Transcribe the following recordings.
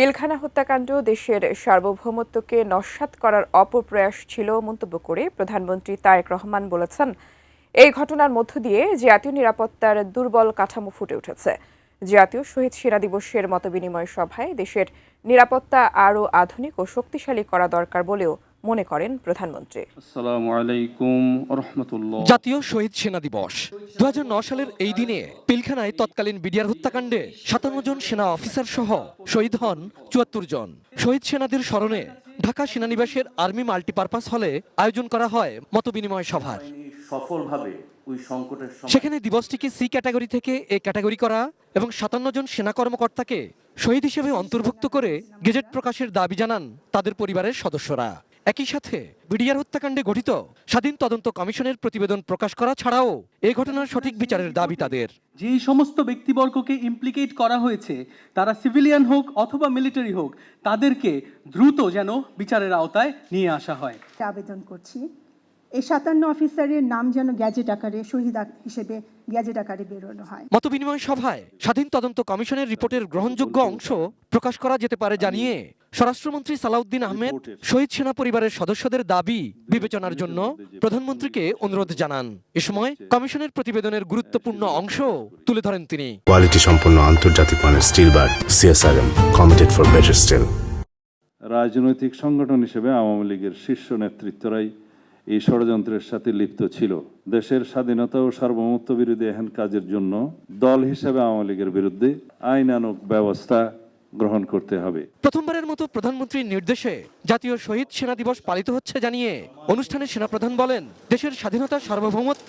পিলখানা হত্যাকাণ্ড দেশের সার্বভৌমত্বকে নস্যাৎ করার অপপ্রয়াস ছিল মন্তব্য করে প্রধানমন্ত্রী তারেক রহমান বলেছেন, এই ঘটনার মধ্য দিয়ে জাতীয় নিরাপত্তার দুর্বল কাঠামো ফুটে উঠেছে। জাতীয় শহীদ সেনা দিবসের মতবিনিময় সভায় দেশের নিরাপত্তা আরও আধুনিক ও শক্তিশালী করা দরকার বলেও মনে করেন প্রধানমন্ত্রী। আসসালামু আলাইকুম ওয়া রাহমাতুল্লাহ। জাতীয় শহীদ সেনা দিবস 2009 সালের এই দিনে পিলখানায় তৎকালীন বিডিআর হত্যাকাণ্ডে 57 জন সেনা অফিসার সহ শহীদ হন 74 জন। শহীদ সেনাদের স্মরণে ঢাকা সেনানিবাসের আর্মি মাল্টিপারপাস হলে আয়োজন করা হয় মতবিনিময় সভার। সফলভাবে ওই সংকটের সেখানে দিবসটিকে সি ক্যাটাগরি থেকে এ ক্যাটাগরি করা এবং 57 জন সেনা কর্মকর্তাকে শহীদ হিসেবে অন্তর্ভুক্ত করে গেজেট প্রকাশের দাবি জানান তাদের পরিবারের সদস্যরা। একই সাথে বিডিআর হত্যাকাণ্ডে গঠিত স্বাধীন তদন্ত কমিশনের প্রতিবেদন প্রকাশ করা ছাড়াও এই ঘটনার সঠিক বিচারের দাবি তাদের। যেই সমস্ত ব্যক্তিবর্গকে ইমপ্লিকেট করা হয়েছে, তারা সিভিলিয়ান হোক অথবা মিলিটারি হোক, তাদেরকে দ্রুত যেন বিচারের আওতায় নিয়ে আসা হয়। আবেদন করছি এই 57 অফিসারের নাম যেন গ্যাজেট আকারে শহীদ হিসেবে গ্যাজেট আকারে বেরোনো হয়। মতবিনিময় সভায় স্বাধীন তদন্ত কমিশনের রিপোর্টের গ্রহণযোগ্য অংশ প্রকাশ করা যেতে পারে জানিয়ে স্বরাষ্ট্রমন্ত্রী সালাউদ্দিন আহমেদ শহীদ সেনা পরিবারের সদস্যদের দাবি বিবেচনার জন্য প্রধানমন্ত্রীকে অনুরোধ জানান। এ সময় কমিশনের প্রতিবেদনের গুরুত্বপূর্ণ অংশ তুলে ধরেন তিনি। কোয়ালিটি সম্পন্ন আন্তর্জাতিক মানের still bar CSRM, committed for better still. রাজনৈতিক সংগঠন হিসেবে আওয়ামী লীগের শীর্ষ নেতৃত্বরাই এই ষড়যন্ত্রের সাথে লিপ্ত ছিল। দেশের স্বাধীনতা ও সার্বভৌমত্ব বিরোধী এহেন কাজের জন্য দল হিসেবে আওয়ামী লীগের বিরুদ্ধে আইনানুগ ব্যবস্থা গ্রহণ করতে হবে। প্রথমবারের মতো প্রধানমন্ত্রীর নির্দেশে জাতীয় শহীদ সেনা দিবস পালিত হচ্ছে জানিয়ে অনুষ্ঠানে সেনাপ্রধান বলেন, দেশের স্বাধীনতা সার্বভৌমত্ব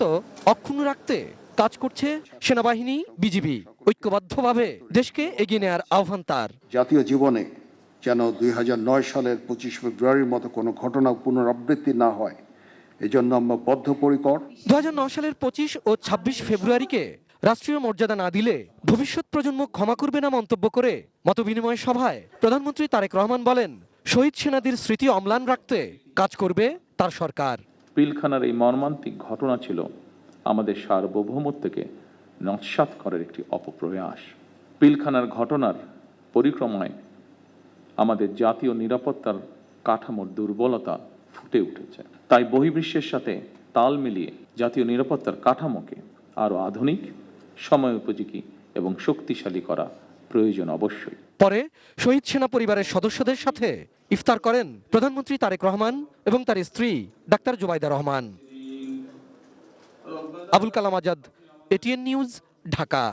অক্ষুণ্ণ রাখতে কাজ করছে সেনাবাহিনী, বিজিবি। ঐক্যবদ্ধভাবে দেশকে এগিয়ে নেওয়ার আহ্বান তার। জাতীয় জীবনে যেন 2009 সালের 25 ফেব্রুয়ারির মতো কোনো ঘটনা পুনরাবৃত্তি না হয়, এজন্য আমরা বদ্ধপরিকর। 2009 সালের 25 ও 26 ফেব্রুয়ারিকে রাষ্ট্রীয় মর্যাদা না দিলে ভবিষ্যৎ প্রজন্ম ক্ষমা করবে না মন্তব্য করে মতবিনিময় সভায় প্রধানমন্ত্রী তারেক রহমান বলেন, শহীদ সেনাদের স্মৃতি অম্লান রাখতে কাজ করবে তার সরকার। পিলখানার এই মর্মান্তিক ঘটনা ছিল আমাদের সার্বভৌমত্বকে নস্যাৎ করার একটি অপপ্রয়াস। পিলখানার ঘটনার পরিক্রমায় আমাদের জাতীয় নিরাপত্তার কাঠামোর দুর্বলতা ফুটে উঠেছে। তাই বহির্বিশ্বের সাথে তাল মিলিয়ে জাতীয় নিরাপত্তার কাঠামোকে আরও আধুনিক, সময় উপযোগী এবং শক্তিশালী করা প্রয়োজন অবশ্যই। পরে শহীদ সেনা পরিবারের সদস্যদের সাথে ইফতার করেন প্রধানমন্ত্রী তারেক রহমান এবং তার স্ত্রী doctor Zubaida Rahman. Abul Kalam Azad, ATN news, Dhaka.